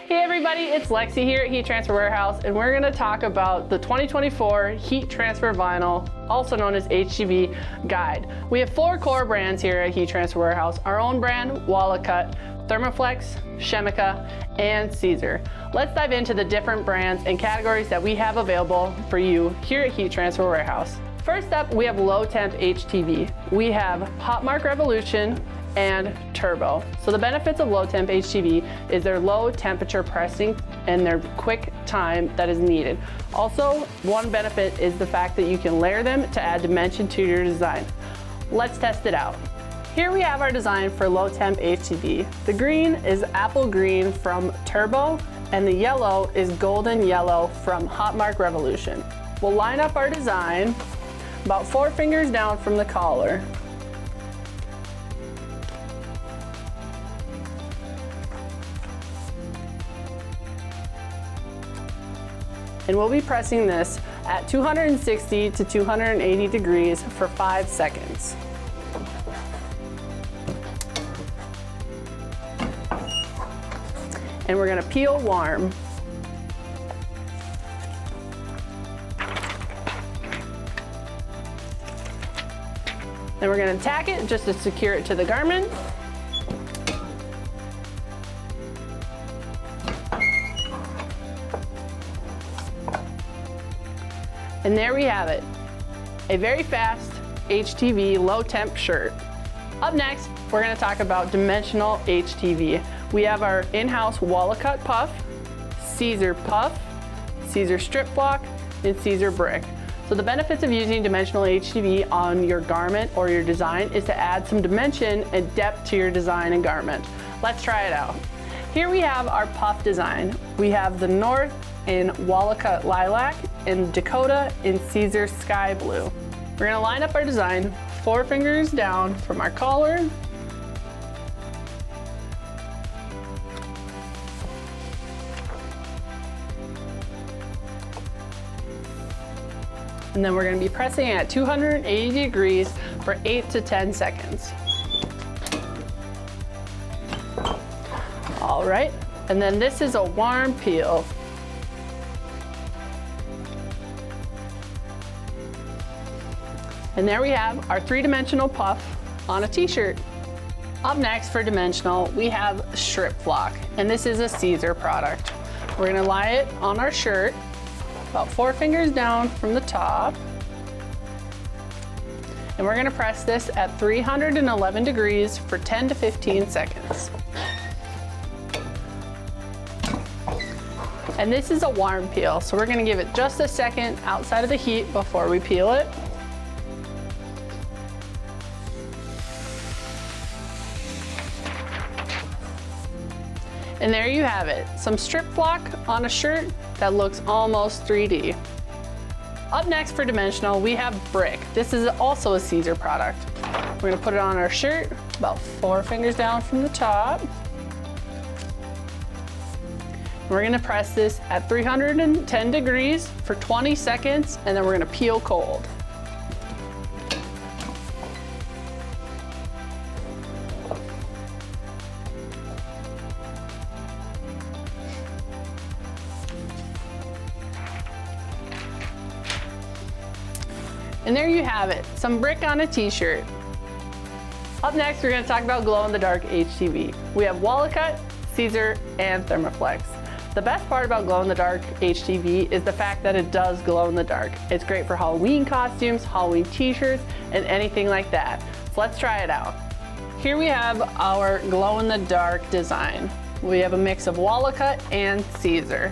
Hey everybody, it's Lexi here at Heat Transfer Warehouse, and we're gonna talk about the 2024 Heat Transfer Vinyl, also known as HTV guide. We have 4 core brands here at Heat Transfer Warehouse. Our own brand, WALAKut, ThermoFlex, Chemica, and Siser. Let's dive into the different brands and categories that we have available for you here at Heat Transfer Warehouse. First up, we have low temp HTV. We have Hotmark Revolution and Turbo. So the benefits of low temp HTV is their low temperature pressing and their quick time that is needed. Also, one benefit is the fact that you can layer them to add dimension to your design. Let's test it out. Here we have our design for low temp HTV. The green is apple green from Turbo, and the yellow is golden yellow from Hotmark Revolution. We'll line up our design about 4 fingers down from the collar. And we'll be pressing this at 260 to 280 degrees for 5 seconds. And we're gonna peel warm. Then we're gonna tack it just to secure it to the garment. And there we have it, a very fast HTV low temp shirt. Up next, we're gonna talk about dimensional HTV. We have our in-house WALAKut puff, Siser puff, Siser strip block, and Siser brick. So the benefits of using dimensional HTV on your garment or your design is to add some dimension and depth to your design and garment. Let's try it out. Here we have our puff design. We have the North in WALAKut lilac and Dakota in Siser sky blue. We're gonna line up our design 4 fingers down from our collar. And then we're gonna be pressing at 280 degrees for 8 to 10 seconds. All right, and then this is a warm peel. And there we have our 3-dimensional puff on a t-shirt. Up next for dimensional, we have strip block, and this is a Siser product. We're gonna lie it on our shirt, about 4 fingers down from the top. And we're gonna press this at 311 degrees for 10 to 15 seconds. And this is a warm peel, so we're gonna give it just a second outside of the heat before we peel it. And there you have it, some strip block on a shirt that looks almost 3D. Up next for dimensional, we have brick. This is also a Siser product. We're gonna put it on our shirt, about 4 fingers down from the top. We're gonna press this at 310 degrees for 20 seconds, and then we're gonna peel cold. And there you have it, some brick on a t-shirt. Up next, we're gonna talk about glow-in-the-dark HTV. We have WALAKut, Siser, and ThermoFlex. The best part about glow-in-the-dark HTV is the fact that it does glow in the dark. It's great for Halloween costumes, Halloween t-shirts, and anything like that. So let's try it out. Here we have our glow-in-the-dark design. We have a mix of WALAKut and Siser.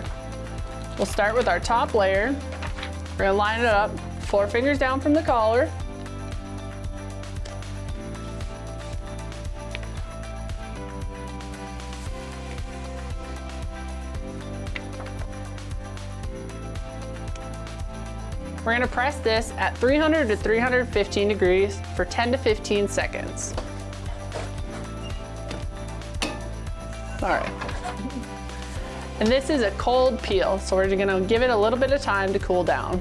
We'll start with our top layer. We're gonna line it up 4 fingers down from the collar. We're gonna press this at 300 to 315 degrees for 10 to 15 seconds. All right. And this is a cold peel, so we're gonna give it a little bit of time to cool down.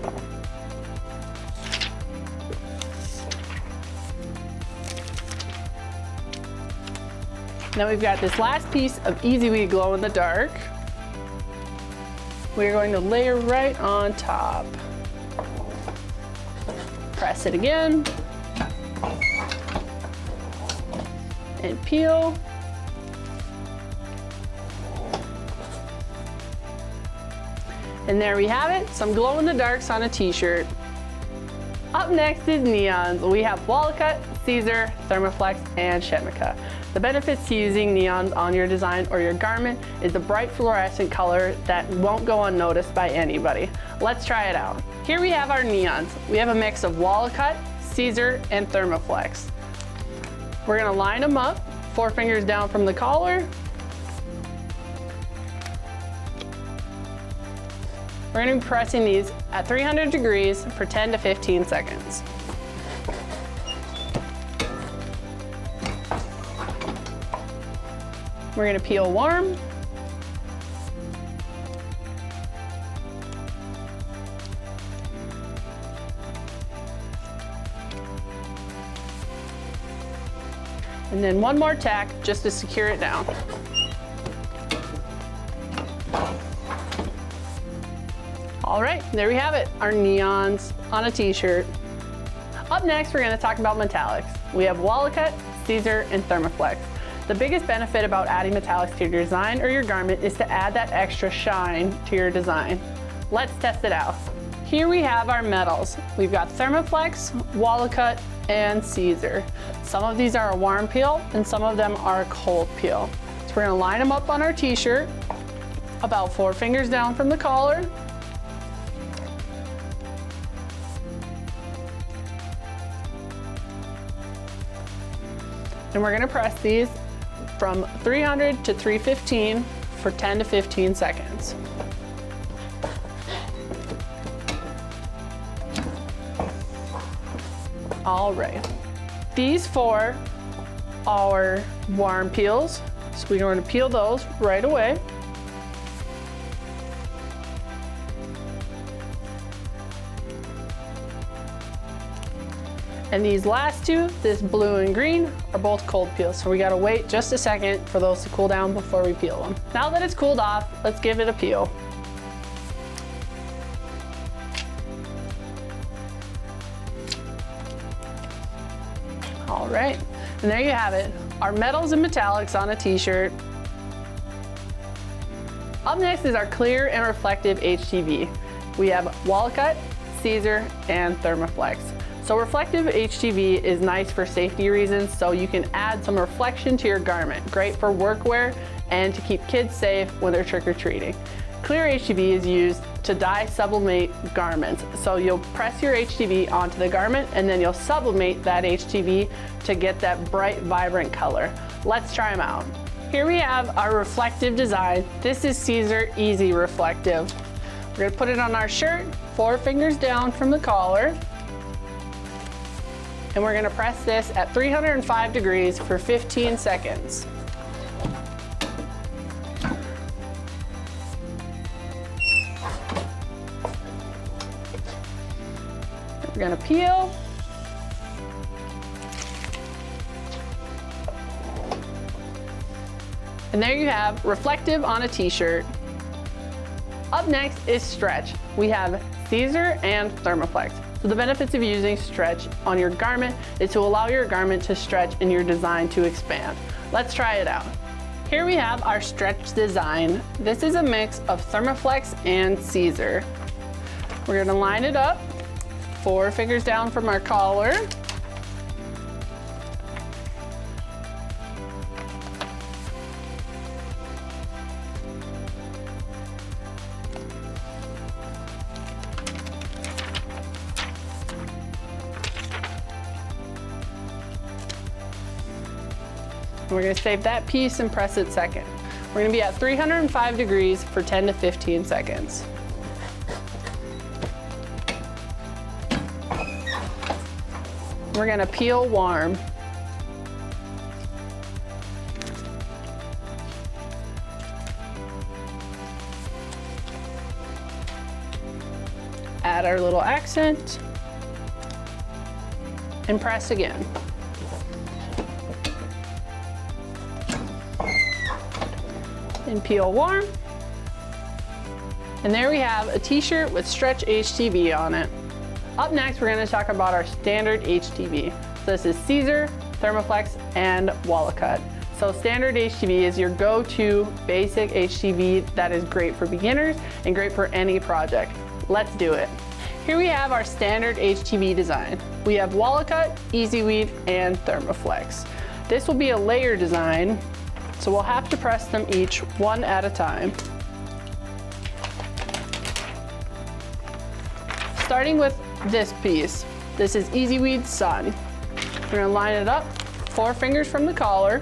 Now we've got this last piece of Easy We Glow in the Dark. we're going to layer right on top. Press it again. And peel. And there we have it, some glow-in-the-darks on a t-shirt. Up next is neons. We have WALAKut, Siser, ThermoFlex, and Chemica. The benefits to using neons on your design or your garment is a bright fluorescent color that won't go unnoticed by anybody. Let's try it out. Here we have our neons. We have a mix of WALAKut, Siser, and ThermoFlex. We're gonna line them up, 4 fingers down from the collar. We're gonna be pressing these at 300 degrees for 10 to 15 seconds. We're gonna peel warm. And then one more tack just to secure it down. All right, there we have it, our neons on a t-shirt. Up next, we're gonna talk about metallics. We have WALAKut, Siser, and ThermoFlex. The biggest benefit about adding metallics to your design or your garment is to add that extra shine to your design. Let's test it out. Here we have our metals. We've got ThermoFlex, WALAKut, and Siser. Some of these are a warm peel and some of them are a cold peel. So we're gonna line them up on our t-shirt, about 4 fingers down from the collar. And we're gonna press these from 300 to 315 for 10 to 15 seconds. All right, these 4 are warm peels, so we're going to peel those right away. And these last 2, this blue and green, are both cold peels, so we gotta wait just a second for those to cool down before we peel them. Now that it's cooled off, let's give it a peel. All right, and there you have it, our metals and metallics on a t-shirt. Up next is our clear and reflective HTV. We have WALAKut, Siser, and ThermoFlex. So reflective HTV is nice for safety reasons, so you can add some reflection to your garment. Great for workwear and to keep kids safe when they're trick-or-treating. Clear HTV is used to dye sublimate garments. So you'll press your HTV onto the garment and then you'll sublimate that HTV to get that bright, vibrant color. Let's try them out. Here we have our reflective design. This is Siser Easy Reflective. We're gonna put it on our shirt, 4 fingers down from the collar. And we're gonna press this at 305 degrees for 15 seconds. We're gonna peel. And there you have reflective on a t-shirt. Up next is stretch. We have Siser and ThermoFlex. So the benefits of using stretch on your garment is to allow your garment to stretch and your design to expand. Let's try it out. Here we have our stretch design. This is a mix of ThermoFlex and Siser. We're gonna line it up, 4 fingers down from our collar. We're gonna save that piece and press it second. We're gonna be at 305 degrees for 10 to 15 seconds. We're gonna peel warm. Add our little accent and press again. And peel warm. And there we have a t-shirt with stretch HTV on it. Up next, we're going to talk about our standard HTV. So this is Siser, ThermoFlex, and WALAKut. So standard HTV is your go-to basic HTV that is great for beginners and great for any project. Let's do it. Here we have our standard HTV design. We have WALAKut, EasyWeed, and ThermoFlex. This will be a layer design, so we'll have to press them each one at a time. Starting with this piece, this is EasyWeed Sun. We're gonna line it up, 4 fingers from the collar.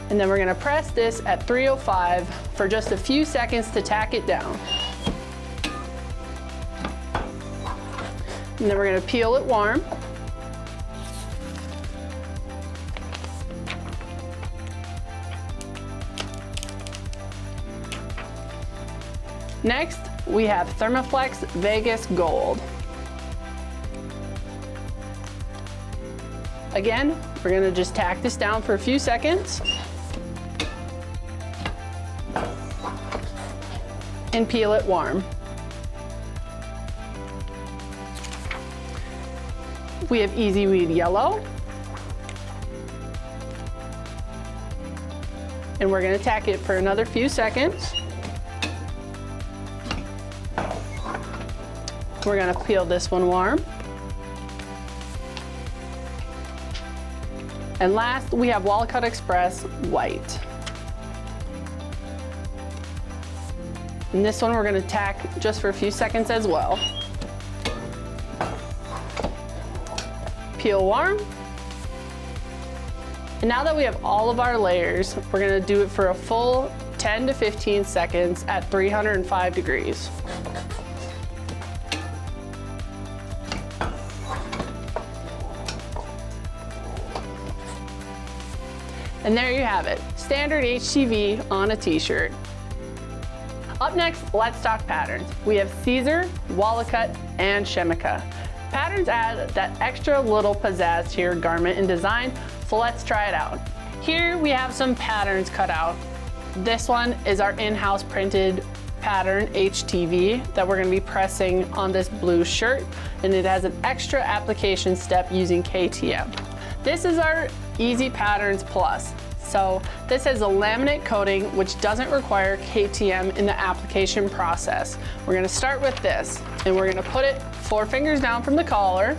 And then we're gonna press this at 305 for just a few seconds to tack it down. And then we're gonna peel it warm. Next, we have ThermoFlex Vegas Gold. Again, we're gonna just tack this down for a few seconds and peel it warm. We have EasyWeed Yellow. And we're gonna tack it for another few seconds. We're gonna peel this one warm. And last, we have WALAKut Express White. And this one we're gonna tack just for a few seconds as well. Peel warm. And now that we have all of our layers, we're gonna do it for a full 10 to 15 seconds at 305 degrees. And there you have it, standard HTV on a t-shirt. Up next, let's talk patterns. We have Siser, WALAKut, and Chemica. Patterns add that extra little pizzazz to your garment and design, so let's try it out. Here we have some patterns cut out. This one is our in-house printed pattern HTV that we're gonna be pressing on this blue shirt, and it has an extra application step using KTM. This is our Easy Patterns Plus. So this has a laminate coating which doesn't require KTM in the application process. We're gonna start with this, and we're gonna put it 4 fingers down from the collar.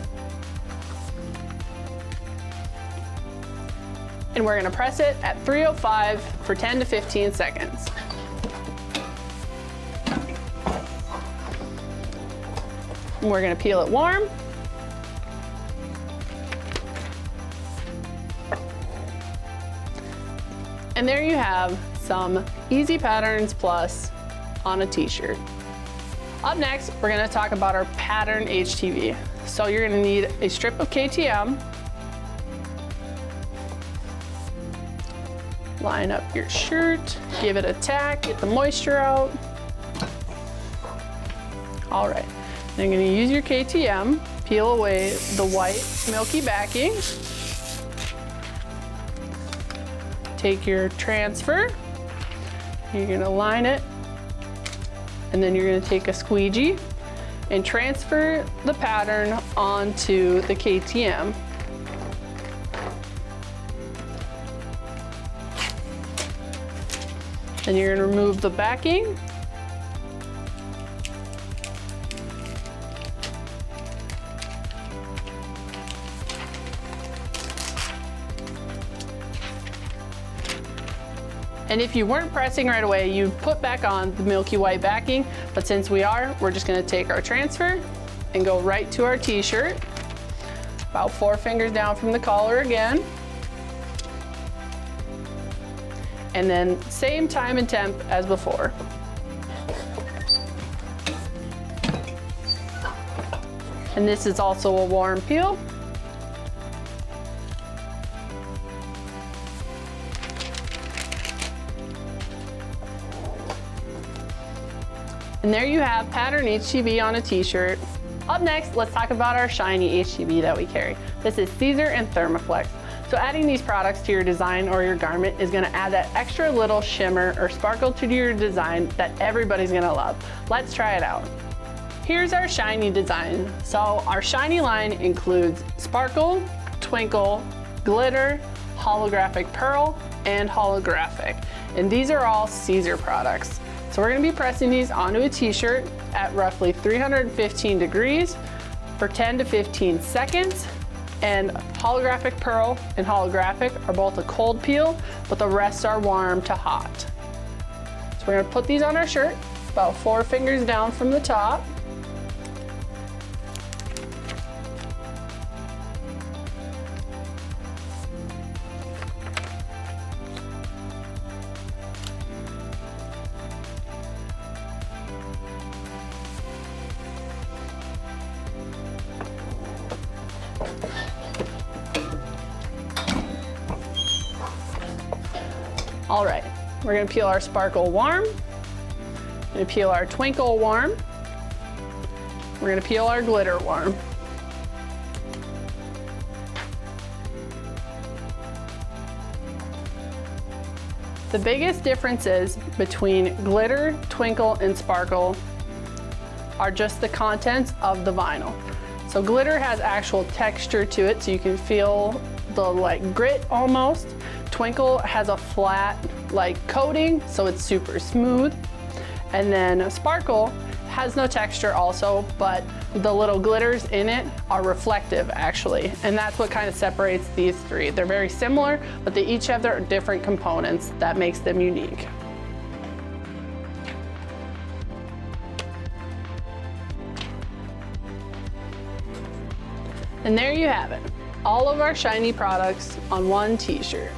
And we're gonna press it at 305 for 10 to 15 seconds. And we're gonna peel it warm. And there you have some Easy Patterns Plus on a t-shirt. Up next, we're gonna talk about our pattern HTV. So you're gonna need a strip of KTM. Line up your shirt, give it a tack, get the moisture out. All right, now you're gonna use your KTM, peel away the white milky backing. Take your transfer, you're gonna line it, and then you're gonna take a squeegee and transfer the pattern onto the KTM. Then you're gonna remove the backing. And if you weren't pressing right away, you'd put back on the milky white backing, but since we are, we're just gonna take our transfer and go right to our t-shirt. About 4 fingers down from the collar again. And then same time and temp as before. And this is also a warm peel. And there you have pattern HTV on a t-shirt. Up next, let's talk about our shiny HTV that we carry. This is Siser and ThermoFlex. So adding these products to your design or your garment is gonna add that extra little shimmer or sparkle to your design that everybody's gonna love. Let's try it out. Here's our shiny design. So our shiny line includes sparkle, twinkle, glitter, holographic pearl, and holographic. And these are all Siser products. So we're gonna be pressing these onto a t-shirt at roughly 315 degrees for 10 to 15 seconds. And holographic pearl and holographic are both a cold peel, but the rest are warm to hot. So we're gonna put these on our shirt, about 4 fingers down from the top. All right, we're gonna peel our sparkle warm, we're gonna peel our twinkle warm, we're gonna peel our glitter warm. The biggest differences between glitter, twinkle, and sparkle are just the contents of the vinyl. So glitter has actual texture to it, so you can feel the like grit almost. Twinkle has a flat like coating, so it's super smooth. And then sparkle has no texture also, but the little glitters in it are reflective actually. And that's what kind of separates these three. They're very similar, but they each have their different components that makes them unique. And there you have it. All of our shiny products on one t-shirt.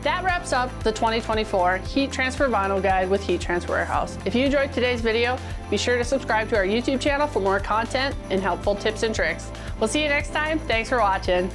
That wraps up the 2024 Heat Transfer Vinyl Guide with Heat Transfer Warehouse. If you enjoyed today's video, be sure to subscribe to our YouTube channel for more content and helpful tips and tricks. We'll see you next time. Thanks for watching.